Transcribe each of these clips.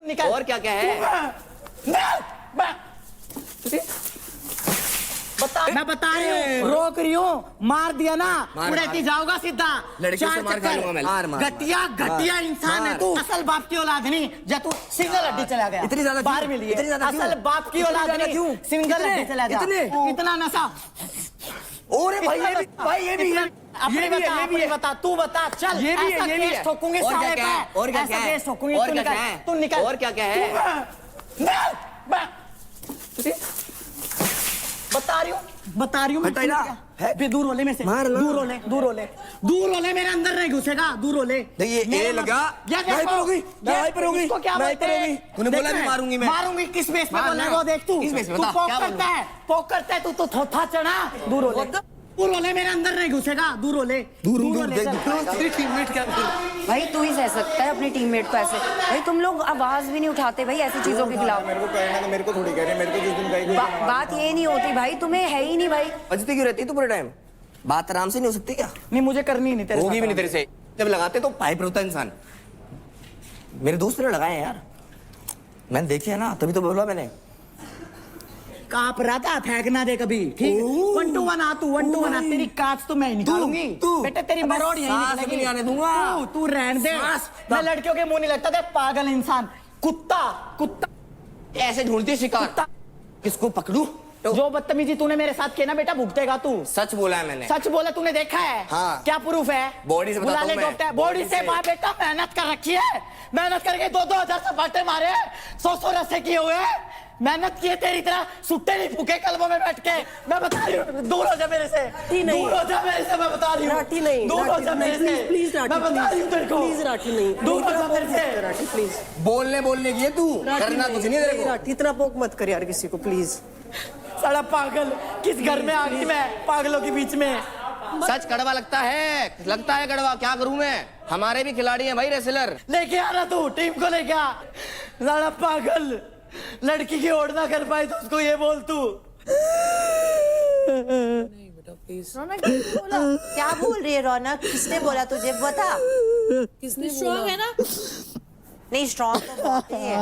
निकल। और क्या क्या है? बता, मैं बता रही हूँ, रोक रही हूँ, मार दिया ना उड़ेती जाओगा सीधा। लड़की से मार खा लूंगा मैं। घटिया घटिया इंसान है तू, असल बाप की औलाद नहीं। जब तू सिंगल हड्डी चला गया, इतनी ज्यादा बाहर मिली है, असल बाप की औलाद नहीं, सिंगल हड्डी चला गया। इतना नशा। और भाई ये भी है। अपनी बता, तू बता, चल। ये भी है, ये भी है। ठोकूंगी और साले क्या है? पे, और क्या ऐसा है? केस ठोकूंगी। और तू क्या निकल, है? तू निकल। और क्या क्या है? बता रही हूँ मैं। दूर हो ले मेरे से, दूर हो ले, दूर हो ले, दूर हो ले, मेरे अंदर नहीं घुसेगा, दूर हो ले। ये लगा यहीं पर होगी। इसको क्या बोलते हैं? तूने बोला भी मारूंगी मैं। मारूंगी किस बेस पे बोल रहा है वो देख तू। किस बेस पे तू बता, पोक क्या करता है, पोक करता है, तू थोथा चढ़ा। दूर हो ले, दूर हो ले, मेरे अंदर नहीं घुसेगा, दूर हो ले, दूर हो ले। तेरी टीममेट क्या भाई तू ही सह सकता है अपनी टीममेट को ऐसे। भाई तुम लोग आवाज भी नहीं उठाते भाई ऐसी चीजों के खिलाफ। मेरे को कहना तो मेरे को थोड़ी कह रहे हैं, मेरे को जिस दिन कही बात ये नहीं होती भाई, तुम्हें है ही नहीं भाई। बजती क्यों रहती तू पूरे टाइम? बात आराम से नहीं हो सकती क्या? नहीं, मुझे करनी नहीं तेरे होगी भी नहीं तेरे से। जब लगाते तो पाइप होता इंसान। मेरे दोस्त ने लगाए हैं यार, मैंने देखे है ना, तभी तो बोला मैंने। कांप रहा था, फेंकना दे कभी। ठीक, 1 to 1 आ तू, 1 to 1 आ। तेरी कांच तो मैं निकालूंगी बेटे, तेरी मरोड़ यहीं निकलेगी। नहीं आने दूंगा। तू रहने दे, मैं लड़कियों के मुंह नहीं लगता था। पागल इंसान, कुत्ता कुत्ता ऐसे ढूंढती शिकार। किसको पकड़ू? जो बदतमीजी तूने मेरे साथ किया ना बेटा, भुगतेगा तू। सच बोला है मैंने। सच बोला, तूने देखा है? हाँ। क्या प्रूफ है? बॉडी से बताता हूं मैं। बॉडी से मार बेटा, मेहनत कर रखी है, मेहनत करके 2-2 हजार सपाटे मारे, 100-100 रस्से किए हुए, मेहनत की है। तेरी तरह सुट्टे नहीं फूके कलबों में बैठ के। मैं बता रही हूँ, दूर हो जा मेरे से, दूर हो जा मेरे से, मैं बता रही हूँ, दूर हो जा मेरे से, प्लीज राठी, मैं बता रही हूँ तेरे को, प्लीज राठी नहीं, दूर हो जा मेरे से राठी प्लीज। बोलने की है तू, करना कुछ नहीं तेरे को। राठी इतना पोक मत कर यार किसी को प्लीज। साला पागल, किस घर में आ गई मैं पागलों के बीच में। सच कड़वा लगता है कड़वा। क्या करूं मैं? हमारे भी खिलाड़ी हैं भाई, रेसलर। लेके आ रहा तू, टीम को लेके आ। साला पागल, लड़की की ओढ़ ना कर पाए तो उसको ये बोल तू। रौनक बोला, क्या बोल रही है रौनक? किसने बोला तुझे बता? किसने स्ट्रॉन्ग है ना? नहीं स्ट्रॉन्ग तो बहुत ही है,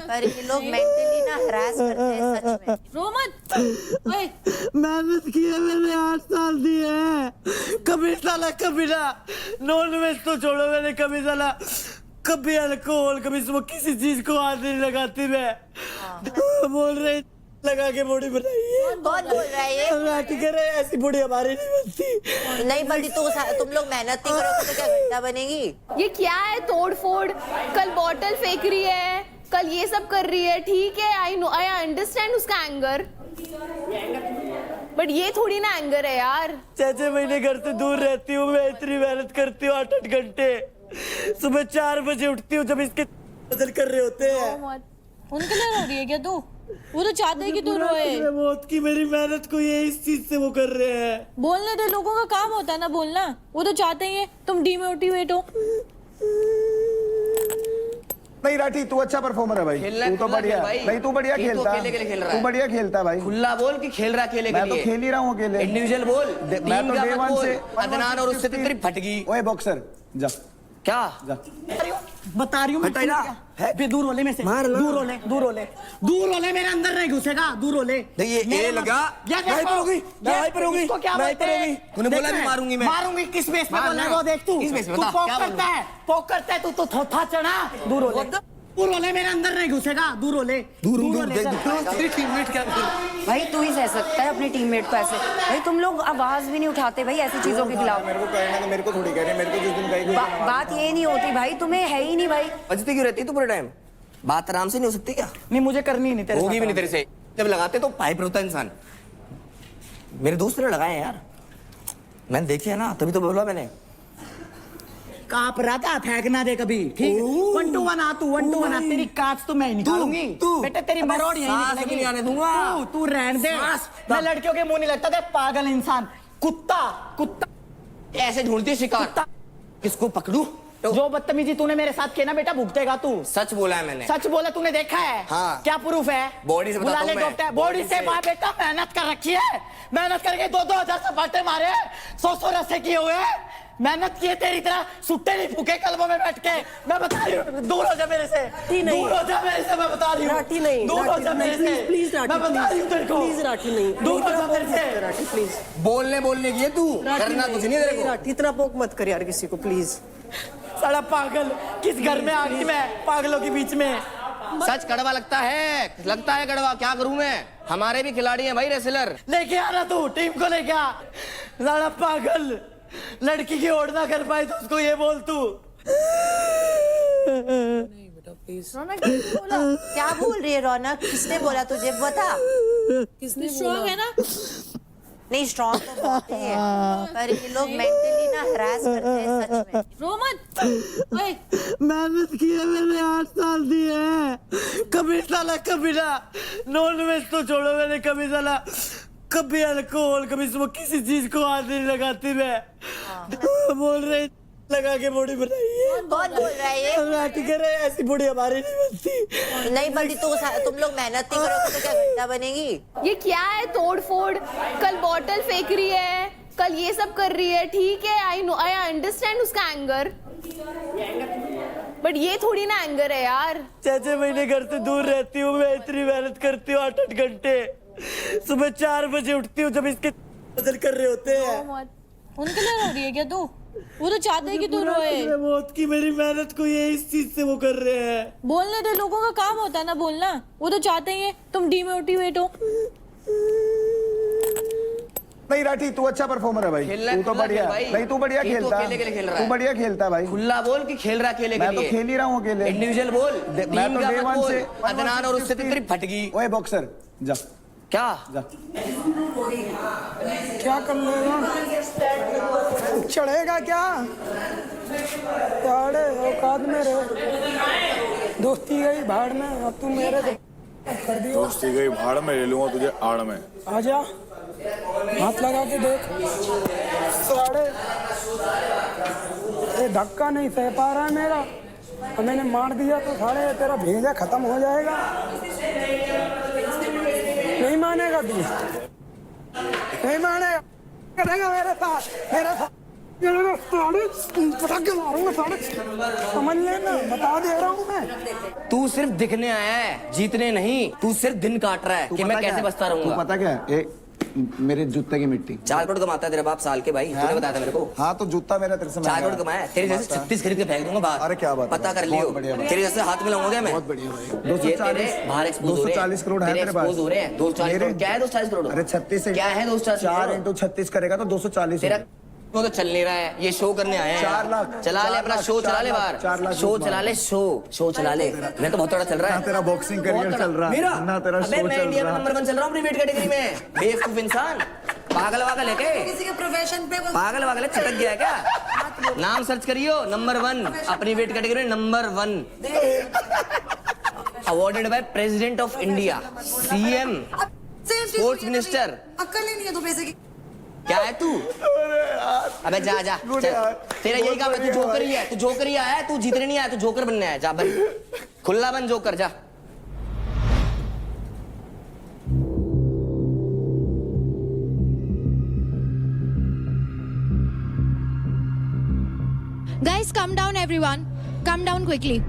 पर ये लोग मेंटली ना हरास करते हैं सच में। रो मत। ओए मेहनत की है मैंने, 8 साल दिए हैं, कभी साला कभी ना नॉन वेज तो छोड़ो, मैंने कभी साला कभी अल्कोहल, कभी सुबह किसी चीज को हाथ नहीं लगाती मैं। बोल रहे लगा के बॉडी बनाई है। कौन बोल रहा है ये? राठी कह रहे ऐसी बॉडी हमारी नहीं बनती। नहीं बनती तो तुम लोग मेहनत नहीं करोगे तो क्या घंटा बनेगी? ये क्या है तोड़ फोड़? कल बॉटल फेंक रही है, कल ये सब कर रही है। ठीक है, आई नो, आई अंडरस्टैंड उसका एंगर, बट ये थोड़ी ना एंगर है यार। 6 महीने घर से दूर रहती हूँ मैं, इतनी मेहनत करती हूँ 8-8 घंटे, सुबह 4 बजे उठती हूँ जब इसके बदल कर रहे होते हैं। उनके लिए रो रही है क्या तू? वो तो चाहते हैं कि तू रोए। मौत की मेरी मेहनत को ये इस चीज से वो कर रहे हैं। बोलने दे, लोगों का काम होता है ना बोलना। वो तो चाहते हैं तुम डिमोटिवेट हो। नहीं राठी, तू अच्छा परफॉर्मर है भाई, तू तो बढ़िया। नहीं तू बढ़िया खेलता, तू बढ़िया खेलता भाई। खुला बोल कि खेल रहा अकेले के लिए? मैं तो खेल ही रहा हूँ अकेले। इंडिविजुअल बोल। मैं तो डे 1 से अदनान और उससे तेरी फट गई। ओए बॉक्सर जा, क्या जा। बता रही हूँ मैं, दूर हो ले मेरे से, दूर हो ले, दूर हो ले, दूर हो ले, मेरे अंदर नहीं घुसेगा, दूर हो ले। ये लगा यहीं पर होगी। इसको क्या बोलते हैं? तूने बोला भी मारूंगी मैं। मारूंगी किस बेस पे बोल रहा है वो देख तू। किस बेस पे तू बता, पोक क्या करता है, पोक करता है, तू थोथा चढ़ा। दूर हो ले, दूर हो ले, मेरे अंदर नहीं घुसेगा, दूर हो ले, दूर हो ले। तेरी टीममेट क्या भाई तू ही सह सकता है अपनी टीममेट को ऐसे। भाई तुम लोग आवाज भी नहीं उठाते भाई ऐसी चीजों के खिलाफ। मेरे को कहना तो मेरे को थोड़ी कह रहे हैं, मेरे को जिस दिन कही बात ये नहीं होती भाई, तुम्हें है ही नहीं भाई। बजती क्यों रहती तू पूरे टाइम? बात आराम से नहीं हो सकती क्या? नहीं, मुझे करनी नहीं तेरे होगी भी नहीं तेरे से। जब लगाते तो पाइप होता इंसान। मेरे दोस्त ने लगाए हैं यार, मैंने देखे है ना, तभी तो बोला मैंने। कांप रहा था, फेंकना दे कभी। ठीक, 1 to 1 आ तू, 1 to 1 आ। तेरी कांच तो मैं निकालूंगी बेटे, तेरी मरोड़ यहीं निकलेगी। नहीं आने दूंगा। तू रहने दे, मैं लड़कियों के मुंह नहीं लगता था। पागल इंसान, कुत्ता कुत्ता ऐसे ढूंढती शिकार। किसको पकड़ू? जो बदतमीजी तूने मेरे साथ किया ना बेटा, भुगतेगा तू। सच बोला है मैंने। सच बोला, तूने देखा है? हाँ। क्या प्रूफ है? बॉडी से बताता हूं मैं। बॉडी से मार बेटा, मेहनत कर रखी है, मेहनत करके 2-2 हजार सपाटे मारे, 100-100 रस्से किए हुए, मेहनत की है तेरी तरह सुट्टे नहीं फूके कलबों में बैठ के। मैं बता रही हूँ दूर हो जा मेरे से, दूर हो जा मेरे से, मैं बता रही हूँ राठी नहीं, दूर हो जा मेरे से, प्लीज राठी, मैं बता रही हूँ तेरे को, प्लीज राठी नहीं, दूर हो जा मेरे से राठी प्लीज, बोलने की है तू, करना कुछ नहीं तेरे को। राठी इतना पोक मत कर यार किसी को प्लीज। साला पागल, किस घर में आ गई मैं पागलों के बीच में। सच कड़वा लगता है कड़वा, क्या करूं मैं? हमारे भी खिलाड़ी हैं भाई रेसलर। लेके आ रहा तू टीम को लेके आ। साला पागल, लड़की की ओढ़ ना कर पाए तो उसको ये बोल तू। रौनक बोला क्या बोल रही है रौनक? किसने बोला तुझे बता? किसने स्ट्रॉन्ग है ना? नहीं स्ट्रॉन्ग तो बहुत है पर ये लोग मेंटली ना हरास करते हैं सच में। रो मत। ओए, मेहनत की है मैंने 8 साल दी है, कभी साला कभी ना नॉन वेज तो छोड़ो, मैंने कभी साला कभी अल्कोहल कभी सुबह किसी चीज को हाथ नहीं लगाती मैं। बोल रहे लगा के बॉडी बनाई है। कौन बोल रहा है ये? राठी कह रहे ऐसी बॉडी हमारी नहीं बनती। नहीं बनती तो तुम लोग मेहनत नहीं करोगे तो क्या घंटा बनेगी? ये क्या है तोड़ फोड़? कल बॉटल फेंक रही है, कल ये सब कर रही है, ठीक है आई नो, आई अंडरस्टैंड उसका एंगर, बट ये थोड़ी ना एंगर है यार। 6 महीने घर से दूर रहती हूँ मैं, इतनी मेहनत करती हूँ 8-8 घंटे, सुबह 4 बजे उठती हूँ जब इसके बदल कर रहे होते हैं। उनके लिए रो रही है क्या तू? वो तो चाहते हैं कि तू रोए। मौत की मेरी मेहनत को ये इस चीज से वो कर रहे हैं। बोलने दे, लोगों का काम होता है ना बोलना। वो तो चाहते हैं तुम डीमोटिवेट हो। नहीं राठी तू अच्छा परफॉर्मर है भाई, तू तो बढ़िया, नहीं तू बढ़िया खेलता है, तू बढ़िया खेलता है भाई। खुला बोल कि खेल रहा अकेले के मैं तो लिए? खेल ही रहा हूँ अकेले। इंडिविजुअल बोल, मैं टीम तो का डे मत वन बोल। से अदनान और उससे तेरी फट गई। ओए बॉक्सर जा क्या जा। क्या कर लेगा? चढ़ेगा क्या? यार औकात में रहे, दोस्ती गई भाड़ में, अब तू मेरे कर दियो। दोस्ती गई भाड़ में, ले लूंगा तुझे आड़ में। आजा हाथ लगा के देख साढ़े, ये धक्का नहीं सह पा रहा है मेरा, तो मैंने मार दिया तो साढ़े तेरा भेजा खत्म हो जाएगा। नहीं मानेगा तू, नहीं मानेगा, करेगा मेरे साथ पटाखे मारूंगा साढ़े, समझ लेना, बता दे रहा हूँ मैं। तू सिर्फ दिखने आया है, जीतने नहीं। तू सिर्फ दिन काट रहा है कि मैं कैसे बचता रहूंगा। पता क्या है मेरे जूते की मिट्टी 4 करोड़ कमाता है तेरा बाप साल के भाई, तूने बताया था मेरे को। हाँ तो जूता मेरा तेरे से 4 करोड़ कमाया, तेरे जैसे 36 खरीद के फेंक दूंगा बाहर। अरे क्या बात, पता कर लियो, तेरे जैसे हाथ में लाऊंगा मैं। बहुत बढ़िया भाई। ये तेरे बाहर एक्सपोज हो रहे हैं। 240 करोड़ है तेरे पास। एक्सपोज हो रहे हैं 240 करोड़। क्या है 240 करोड़? अरे 36 से क्या है 240 4 करोड़? इंटू 36 करेगा तो 240। तेरा वो तो चल नहीं रहा है, ये शो करने आए हैं। 4 लाख चला ले अपना शो, चला ले बाहर, 4 लाख शो चला ले, शो चला ले। मैं तो बहुत बड़ा चल रहा है तेरा बॉक्सिंग करियर चल रहा मेरा है ना, तेरा शो चल मैं इंडिया में रहा है। नंबर 1 चल रहा हूँ अपनी वेट कैटेगरी में। बेवकूफ इंसान, पागल वागल है क्या? किसी के प्रोफेशन पे पागल वागल है, चटक गया है क्या? नाम सर्च करियो, नंबर 1 अपनी weight category, number 1 awarded by president of India, CM, sports minister. अक्ल ही नहीं है तो पैसे की। क्या है तू? अबे जा चल। तेरा यही काम है, तू जोकर ही है, तू जोकर ही आया है, तू जीतने नहीं आया, तू जोकर बनने आया। जा बन, खुला बन जोकर, जा। Guys, come down everyone. Come down quickly.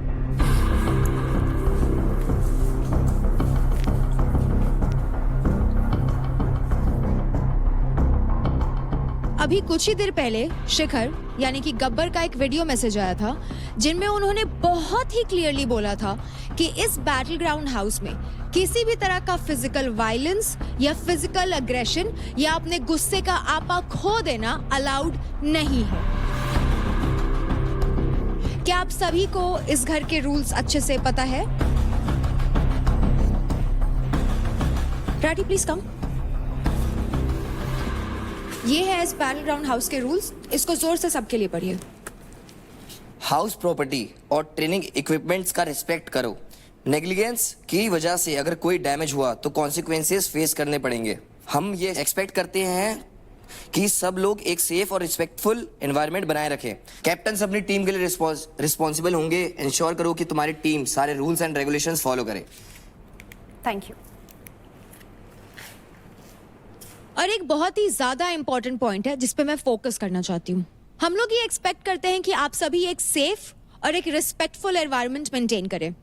अभी कुछ ही देर पहले शिखर यानी कि गब्बर का एक वीडियो मैसेज आया था जिनमें उन्होंने बहुत ही क्लियरली बोला था कि इस बैटल ग्राउंड हाउस में किसी भी तरह का फिजिकल वायलेंस या फिजिकल अग्रेशन या अपने गुस्से का आपा खो देना अलाउड नहीं है। क्या आप सभी को इस घर के रूल्स अच्छे से पता है? Rathi please come. ये है इस बैटल ग्राउंड हाउस के रूल्स, इसको जोर से सबके लिए पढ़िए। हाउस प्रॉपर्टी और ट्रेनिंग इक्विपमेंट्स का रिस्पेक्ट करो। नेग्लिजेंस की वजह से अगर कोई डैमेज हुआ तो कॉन्सिक्वेंसेस फेस करने पड़ेंगे। हम ये एक्सपेक्ट करते हैं कि सब लोग एक सेफ और रिस्पेक्टफुल एनवायरनमेंट बनाए रखें। कैप्टन अपनी टीम के लिए रिस्पॉन्सिबल होंगे। इंश्योर करो कि तुम्हारी टीम सारे रूल्स एंड रेगुलेशंस फॉलो करे। Thank you. और एक बहुत ही ज्यादा इंपॉर्टेंट पॉइंट है जिस पे मैं फोकस करना चाहती हूँ। हम लोग ये एक्सपेक्ट करते हैं कि आप सभी एक सेफ और एक रिस्पेक्टफुल एनवायरनमेंट मेंटेन करें,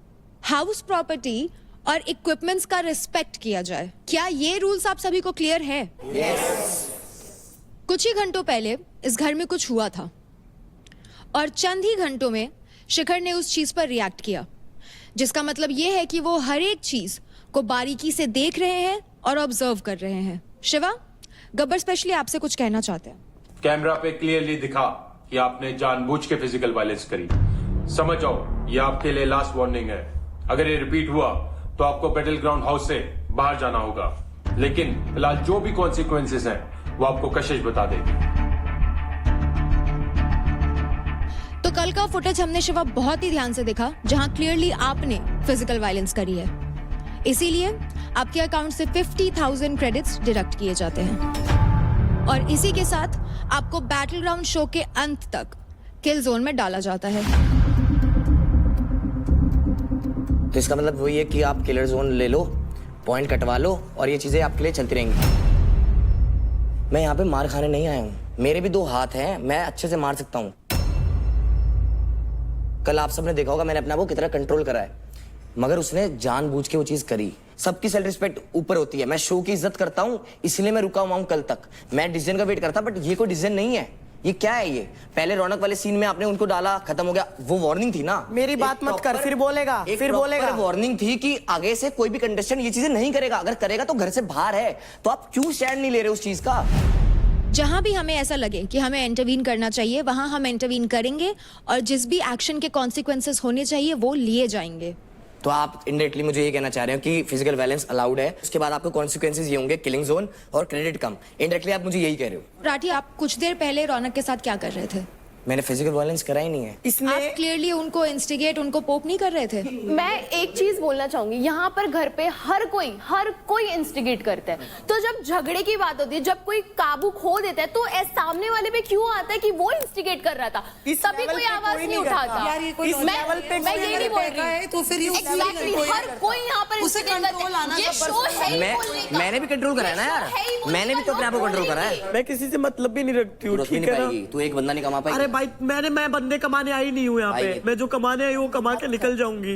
हाउस प्रॉपर्टी और इक्विपमेंट्स का रिस्पेक्ट किया जाए। क्या ये रूल्स आप सभी को क्लियर है? कुछ ही घंटों पहले इस घर में कुछ हुआ था और चंद ही घंटों में शिखर ने उस चीज पर रिएक्ट किया, जिसका मतलब ये है कि वो हर एक चीज को बारीकी से देख रहे हैं और ऑब्जर्व कर रहे हैं। शिवा, गब्बर स्पेशली आपसे कुछ कहना चाहते हैं। कैमरा पे क्लियरली दिखा कि आपने जानबूझ के फिजिकल वायलेंस करी। समझ जाओ, ये आपके लिए लास्ट वार्निंग है। अगर ये रिपीट हुआ तो आपको बैटल ग्राउंड हाउस से बाहर जाना होगा, लेकिन फिलहाल जो भी कॉन्सिक्वेंसेस हैं वो आपको कशिश बता देगी। तो कल का फुटेज हमने शिवा बहुत ही ध्यान से देखा, जहां क्लियरली आपने फिजिकल वायलेंस करी है। इसीलिए आपके अकाउंट से 50,000 क्रेडिट्स डिडक्ट किए जाते हैं और इसी के साथ आपको बैटल ग्राउंड शो के अंत तक किल जोन में डाला जाता है। तो इसका मतलब वही है कि आप किलर जोन ले लो, पॉइंट कटवा लो और ये चीजें आपके लिए चलती रहेंगी। मैं यहाँ पे मार खाने नहीं आया हूँ, मेरे भी 2 हाथ हैं, मैं अच्छे से मार सकता हूँ। कल आप सबने देखा होगा मैंने अपना वो कितना कंट्रोल करा है, मगर उसने जानबूझ के वो चीज करी। सबकी सेल्फ रिस्पेक्ट ऊपर होती है, मैं शो की इज्जत करता हूँ, इसलिए मैं रुका हुआ हूँ कल तक। मैं डिसीजन का वेट करता, बट ये कोई डिसीजन नहीं है। ये क्या है? ये पहले रौनक वाले सीन में आपने उनको डाला, खत्म हो गया। वो वार्निंग थी ना, मेरी बात मत कर, फिर बोलेगा, फिर बोलेगा। वार्निंग थी कि आगे से कोई भी कंटेस्टेंट ये चीजें नहीं करेगा, अगर करेगा तो घर से बाहर है। तो आप क्यों स्टैंड नहीं ले रहे उस चीज का? जहां भी हमें ऐसा लगे कि हमें इंटरवीन करना चाहिए, वहां हम इंटरवीन करेंगे और जिस भी एक्शन के कॉन्सिक्वेंसेस होने चाहिए वो लिए जाएंगे। तो आप इनडायरेक्टली मुझे ये कहना चाह रहे हो कि फिजिकल वायलेंस अलाउड है, उसके बाद आपको कॉन्सिक्वेंसेस ये होंगे किलिंग जोन और क्रेडिट कम। इनडायरेक्टली आप मुझे यही कह रहे हो। राठी, आप कुछ देर पहले रौनक के साथ क्या कर रहे थे? मैंने फिजिकल वायलेंस करा ही नहीं है। इसने आप क्लियरली उनको इंस्टिगेट, उनको पोक नहीं कर रहे थे। मैं एक चीज बोलना चाहूंगी, यहाँ पर घर पे हर कोई इंस्टिगेट करता है। तो जब झगड़े की बात होती है, जब कोई काबू खो देता है, तो सामने वाले पे क्यों आता है कि वो इंस्टिगेट कर रहा था, तभी कोई आवाज नहीं उठाता। यार ये कोई मैं ये नहीं बोल रही, तो फिर एग्जैक्टली हर कोई यहाँ पर उसे कंट्रोल आना ये शो है ही बोलने का। मैंने भी कंट्रोल करा है ना यार, मैंने भी तो अपने आप को कंट्रोल करा है। मैं किसी से मतलब भी नहीं रखती हूँ, ठीक है ना? तू एक बंदा नहीं कमा पाएगी। अरे भाई, मैं बंदे कमाने आई नहीं हूँ यहाँ पे। मैं जो कमाने आई वो कमा के निकल जाऊंगी,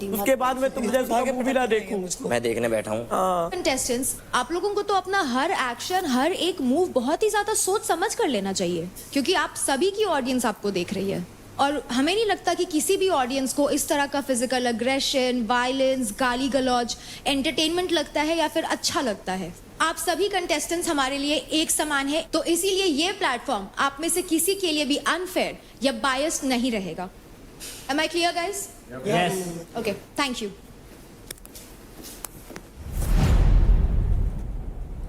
उसके बाद मैं तुम जैसा मूवी ना देखूं। मैं देखने बैठा हूँ। कंटेस्टेंट्स, आप लोगों को तो अपना हर एक्शन, हर एक मूव बहुत ही ज्यादा सोच समझ कर लेना चाहिए, क्योंकि आप सभी की ऑडियंस आपको देख रही है और हमें नहीं लगता कि किसी भी ऑडियंस को इस तरह का फिजिकल अग्रेशन, वायलेंस, गाली गलौज एंटरटेनमेंट लगता है या फिर अच्छा लगता है। आप सभी कंटेस्टेंट्स हमारे लिए एक समान है, तो इसीलिए ये प्लेटफॉर्म आप में से किसी के लिए भी अनफेयर या बायस्ड नहीं रहेगा। Am I clear, guys? Yes. Okay, thank you.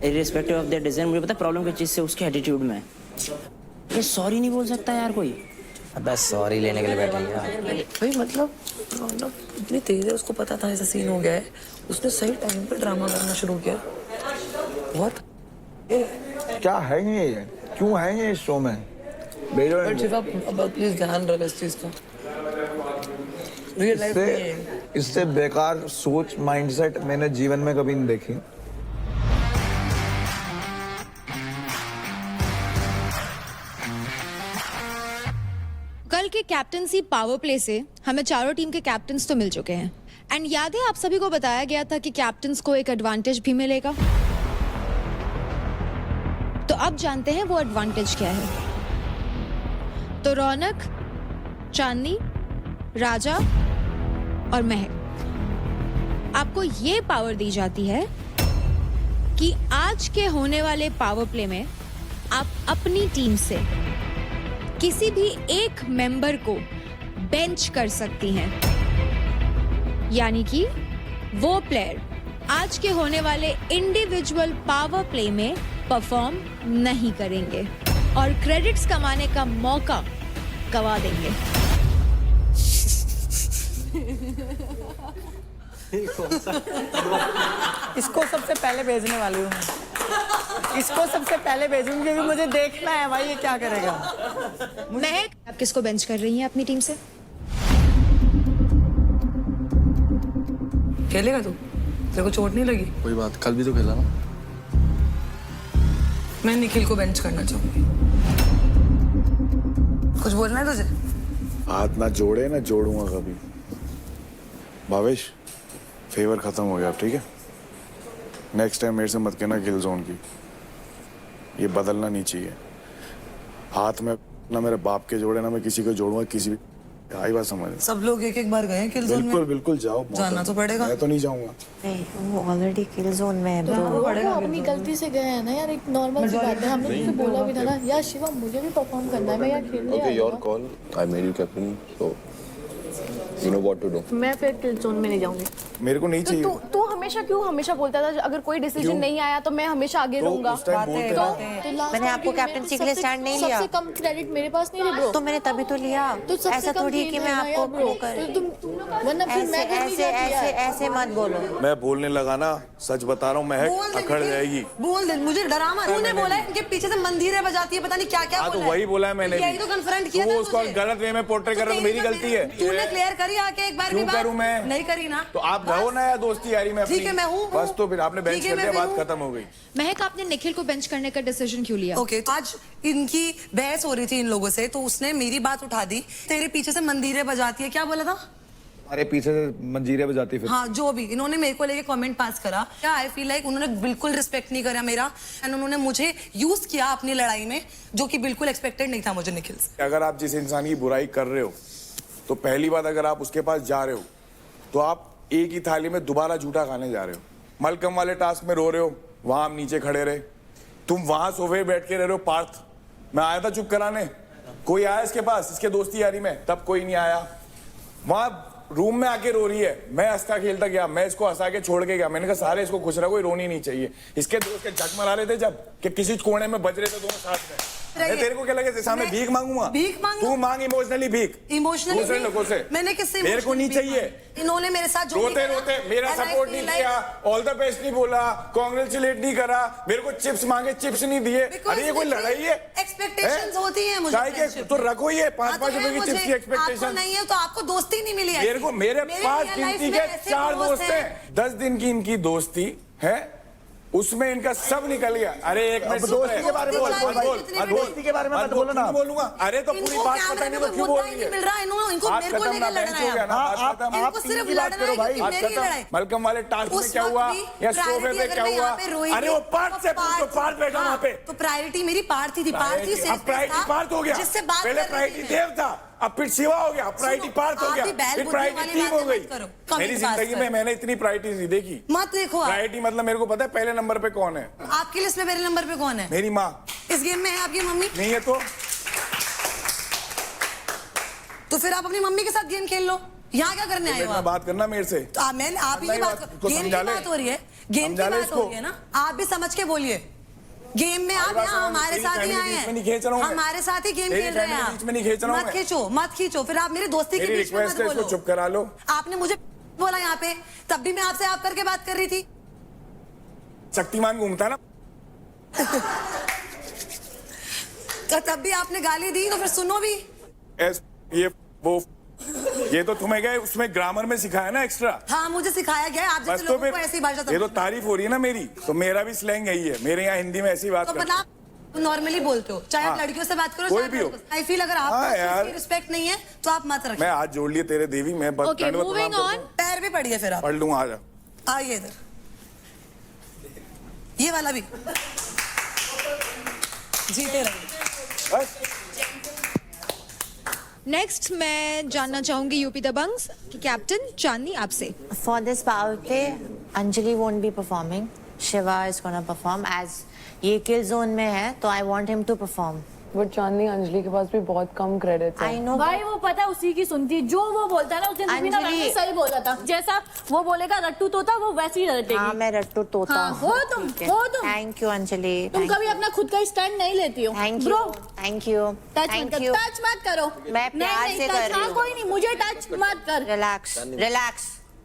Irrespective of the decision, मुझे पता प्रॉब्लम किस चीज से उसके एटीट्यूड में। ये सॉरी नहीं बोल सकता यार कोई। बस सॉरी लेने के लिए बैठे हैं यार। भाई मतलब इतनी तेज है, उसको पता था ऐसा सीन हो गया है, उसने सही टाइम पे ड्रामा करना शुरू किया। बहुत क्या है ये, क्यों है ये इस शो में? प्लीज ध्यान रख इस चीज का। इससे बेकार सोच, माइंडसेट मैंने जीवन में कभी नहीं देखी। कल के कैप्टनसी पावर प्ले से हमें चारों टीम के कैप्टन्स तो मिल चुके हैं एंड याद है आप सभी को बताया गया था कि कैप्टन्स को एक एडवांटेज भी मिलेगा। तो अब जानते हैं वो एडवांटेज क्या है। तो रौनक, चांदनी, राजा और महक, आपको ये पावर दी जाती है कि आज के होने वाले पावर प्ले में आप अपनी टीम से किसी भी एक मेंबर को बेंच कर सकती हैं, यानी कि वो प्लेयर आज के होने वाले इंडिविजुअल पावर प्ले में परफॉर्म नहीं करेंगे और क्रेडिट्स कमाने का मौका गवा देंगे। इसको सबसे पहले भेजने वाली हूँ, इसको सबसे पहले भेजूंगी क्योंकि मुझे देखना है भाई ये क्या करेगा। महक, आप किसको बेंच कर रही हैं अपनी टीम से? खेलेगा तू? तेरे को चोट नहीं लगी? कोई बात, कल भी तो खेला ना। मैं निखिल को बेंच करना चाहूंगी। कुछ बोलना है तुझे? हाथ ना जोड़े ना जोड़ूंगा कभी। भावेश, फेवर खत्म हो गया अब, ठीक है? नेक्स्ट टाइम मेरे से मत कहना किल जोन की, ये बदलना नहीं चाहिए। हाथ में ना मेरे बाप के जोड़े ना मैं किसी को जोड़ूंगा, किसी भी। आई बात समझ? सब लोग एक एक बार गए हैं किल जोन में। बिल्कुल बिल्कुल जाओ, जाना तो पड़ेगा। मैं तो नहीं जाऊंगा। वो ऑलरेडी किल जोन में है ब्रो। वो अपनी गलती से गए हैं ना यार, एक नॉर्मल सी बात है। हमने तुझे बोला भी था ना यार शिवा, मुझे भी परफॉर्म करना है, मैं यार खेलने Okay, your call. I made you captain, so you know what to do. मैं फिर किल जोन में नहीं जाऊंगी। मेरे को नहीं चाहिए। तू हमेशा बोलता था अगर कोई डिसीजन नहीं आया तो मैं हमेशा आगे रहूंगा। मैंने आपको कैप्टनसी के लिए स्टैंड नहीं लिया। सबसे कम क्रेडिट मेरे पास नहीं है ब्रो। तो मैंने तभी तो लिया। ऐसा थोड़ी कि मैं आपको प्रो कर। ऐसे मत बोलो। मैं बोलने लगा ना, सच बता रहा हूँ, महक अकड़ जाएगी। बोल दे, मुझे डरा मत। तूने बोला है इनके पीछे से मंदिरें बजाती है, पता नहीं क्या क्या बोला है। तो वही बोला है मैंने। यही तो कन्फ्रंट किया था उसको गलत वे में पोर्ट्रे कर रहा, तो मेरी गलती है। तूने क्लियर करी आके एक बार भी बात? क्यों करूं मैं? नहीं करी ना। तो आप रहो ना यार दोस्ती यारी में अपनी। ठीक है, मैं हूँ। बस तो फिर आपने बेंच कर दिया, बात खत्म हो गई। महक, आपने निखिल को बेंच करने का डिसीजन क्यों लिया? ओके, आज इनकी बहस हो रही थी इन लोगों से, तो उसने मेरी बात उठा दी। तेरे पीछे से मंदिरें बजाती है, क्या बोला था? अरे पीछे से मंजीरे बजाती फिर। हाँ, जो भी इन्होंने मेरे को लेके कमेंट पास करा, क्या आई फील लाइक उन्होंने बिल्कुल रिस्पेक्ट नहीं करा मेरा, एंड उन्होंने मुझे यूज किया अपनी लड़ाई में, जो कि बिल्कुल एक्सपेक्टेड नहीं था मुझे निखिल से। अगर आप जिस इंसान की बुराई कर रहे हो, तो पहली बात अगर आप उसके पास जा रहे हो तो आप एक ही थाली में दोबारा झूठा खाने जा रहे हो। मलकम वाले टास्क में रो रहे हो, वहां हम नीचे खड़े रहे, तुम वहां सोफे बैठ के रह रहे हो। पार्थ, मैं आया था चुप कराने, कोई आया इसके पास, इसके दोस्ती यारी में, तब कोई नहीं आया। वहां रूम में आके रो रही है, मैं हंसता खेलता गया, मैं इसको हंसा के छोड़ के गया। मैंने कहा सारे इसको खुश रहा, कोई रोनी नहीं चाहिए। इसके दोस्त के झक मरा रहे थे जब कि किसी कोने में बज रहे थे दोनों साथ में। तेरे को क्या लगे सामने भीख मांगूंगा? भीख मांगू? तू मांग इमोशनली भीख। इमोशनली दूसरे लोगों से। मैंने किससे? मेरे को नहीं चाहिए। इन्होंने मेरे साथ जो रोते रोते मेरा सपोर्ट नहीं किया, ऑल द बेस्ट नहीं बोला, कांग्रेचुलेट नहीं करा, मेरे को चिप्स मांगे, चिप्स नहीं दिए। अरे ये कोई लड़ाई है? एक्सपेक्टेशंस होती है मुझे। तो रखो ये 5-5 रुपए की चिप्स की एक्सपेक्टेशन नहीं है तो आपको दोस्ती नहीं मिली। मेरे पास गिनती के 4 दोस्त हैं। 10 दिन की इनकी दोस्ती है, उसमें इनका सब निकल गया। अरे एक मिनट, दोस्ती के बारे में बोल, दोस्ती के बारे में मत बोलो ना। बोलूंगा। अरे तो पूरी बात पता नहीं वो क्यों बोल रही है। मिल रहा है इनको, मेरे को लेकर लड़ना है। आप सिर्फ लड़ना है भाई। मेरी लड़ाई। मलकम वाले टास्क में क्या हुआ या सोफे पे क्या हुआ? अरे वो पार्थ से पूछो, पार्थ बैठा वहाँ पे। तो प्रायोरिटी मेरी पार्थ थी। अब प्रायोरिटी पार्थ हो गया। पहले प्रायोरिटी देव था, अब फिर शिवा हो गया, प्रायोरिटी पार्थ हो गया, फिर प्रायोरिटी टीम हो गई। मेरी जिंदगी में मैंने इतनी प्रायोरिटी नहीं देखी। मत देखो। प्रायोरिटी मतलब मेरे को पता है पहले नंबर पे कौन है। आपकी लिस्ट में पहले नंबर पे कौन है? मेरी माँ। इस गेम में है आपकी मम्मी? नहीं है तो फिर आप अपनी मम्मी के साथ गेम खेल लो। यहाँ क्या करने आए हो आप? बात करना मेरे से। तो आप ही की बात, गेम की बात हो रही है, गेम की बात हो रही है ना, आप भी समझ के बोलिए। गेम में आप यहाँ हमारे साथ ही आए हैं, हमारे साथ ही गेम खेल रहे हैं आप। मत खींचो, फिर आप मेरी दोस्ती के बीच में मत बोलो। चुप करा लो। आपने मुझे बोला यहाँ पे, तब भी मैं आपसे आप करके बात कर रही थी। शक्तिमान घूमता ना तो तब भी आपने गाली दी, तो फिर सुनो भी। ये तो तुम्हें गए उसमें ग्रामर में सिखाया ना एक्स्ट्रा। हाँ, मुझे सिखाया गया। आप जैसे लोगों को ऐसी भाषा ये तो तारीफ हो रही है ना मेरी, तो मेरा भी स्लैंग यही है। मेरे यहाँ हिंदी में ऐसी बात करते हैं। तो नॉर्मली बोलते हो, चाहे आप लड़कियों से बात करो, कोई भी हो। आई फील अगर आपको रिस्पेक्ट नहीं है तो आप मत रखिए। मैं हाथ जोड़ लिए तेरे देवी, मैं पैर भी पड़ी है, फिर आप पढ़ लूंगा। आ जा, आइए इधर, ये वाला भी जीते रहिए। नेक्स्ट मैं जानना चाहूंगी यूपी दबंग्स की कैप्टन चांदनी आपसे। For this power play, Anjali won't be performing. Shiva is gonna perform as ये kill zone में है, तो I want him to perform. But Chandni, Anjali के पास भी बहुत कम क्रेडिट है। I know. भाई वो पता है उसी की सुनती, जो वो बोलता है ना उस दिन रुबीना वैसे सही बोला था। जैसा वो बोलेगा रट्टू तोता, वो वैसे ही रटेगी। हाँ, मैं रट्टू तोता हो तुम। Thank you Anjali. तुम कभी अपना खुद का स्टैंड नहीं लेती हो। Thank you, thank you. Touch मत करो। मैं प्यार से कर रही हूँ। कोई नहीं, मुझे टच मत कर। रिलैक्स।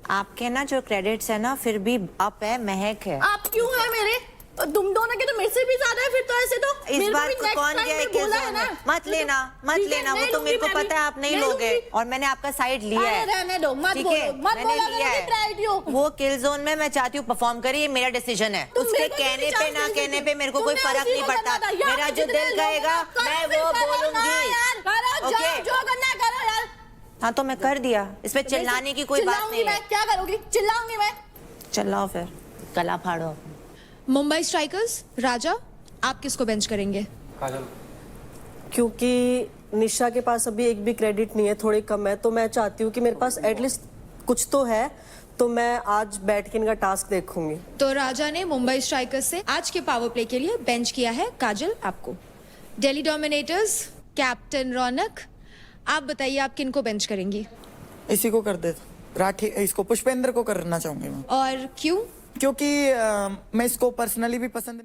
आपके ना जो क्रेडिट्स है ना, फिर भी अप है, महक है। आप क्यों है मेरे? तुम दोनों के तो मेरे से भी ज्यादा है फिर तो ऐसे तो इस मेरे को बार भी next कौन time गया है में किल बोला जोन है में? ना। मत लेना मत ठीक है, लेना, वो नहीं तो लूंगी मेरे को मैं पता है आप नहीं नहीं लोगे, लूंगी। और मैंने आपका साइड लिया अरे है। रहने दो, मत ठीक बोलो, है, मत मैंने बोला लिया करो है। कि try it you। वो किल जोन में मैं चाहती हूँ परफॉर्म करे, ये मेरा डिसीजन है। तुम उसके मेरे को क्यों कहने नहीं पे चांस ना दे कहने सकते? पे मेरे को कोई तुमने फर्क उसी नहीं को पड़ता। करना था, यार, मेरा जो जितने दिल लोग कहेगा हैं, करो मैं फिर वो करो ना बोलूंगी। यार, करो, ओके? जाओ, जो करना है करो यार। हाँ तो मैं कर दिया, इस पे चिल्लाने की कोई बात चिल्लाऊंगी नहीं मैं, है। क्या करोगी? चिल्लाऊंगी मैं। चिल्लाओ फिर, गला फाड़ो। मुंबई स्ट्राइकर्स, राजा आप किसको बेंच करेंगे? क्योंकि निशा के पास अभी एक भी क्रेडिट नहीं है, थोड़ी कम है, तो मैं चाहती हूँ कि मेरे पास एटलीस्ट कुछ तो है, तो मैं आज बैठ के इनका टास्क देखूंगी। तो राजा ने मुंबई स्ट्राइकर्स से आज के पावर प्ले के लिए बेंच किया है काजल आपको। दिल्ली डोमिनेटर्स, कैप्टन रौनक, आप बताइए आप किनको बेंच करेंगी? इसी को कर दे, राठी, इसको पुष्पेंद्र को करना चाहूंगी मैं। और क्यों? क्योंकि मैं इसको पर्सनली भी पसंद